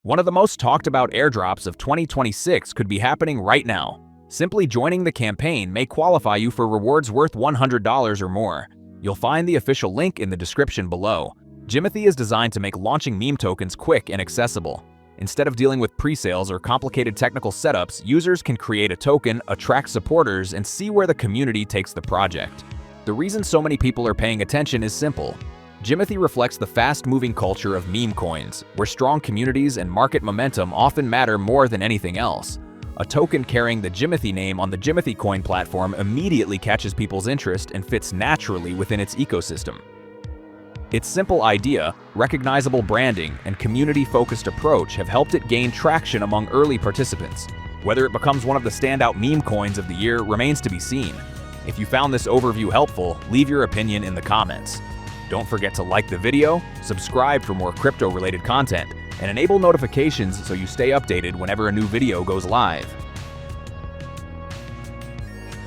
One of the most talked about airdrops of 2026 could be happening right now. Simply joining the campaign may qualify you for rewards worth $100 or more. You'll find the official link in the description below. Jimothy is designed to make launching meme tokens quick and accessible. Instead of dealing with pre-sales or complicated technical setups, users can create a token, attract supporters, and see where the community takes the project. The reason so many people are paying attention is simple. Jimothy reflects the fast-moving culture of meme coins, where strong communities and market momentum often matter more than anything else. A token carrying the Jimothy name on the Jimothy coin platform immediately catches people's interest and fits naturally within its ecosystem. Its simple idea, recognizable branding, and community-focused approach have helped it gain traction among early participants. Whether it becomes one of the standout meme coins of the year remains to be seen. If you found this overview helpful, leave your opinion in the comments. Don't forget to like the video, subscribe for more crypto-related content, and enable notifications so you stay updated whenever a new video goes live.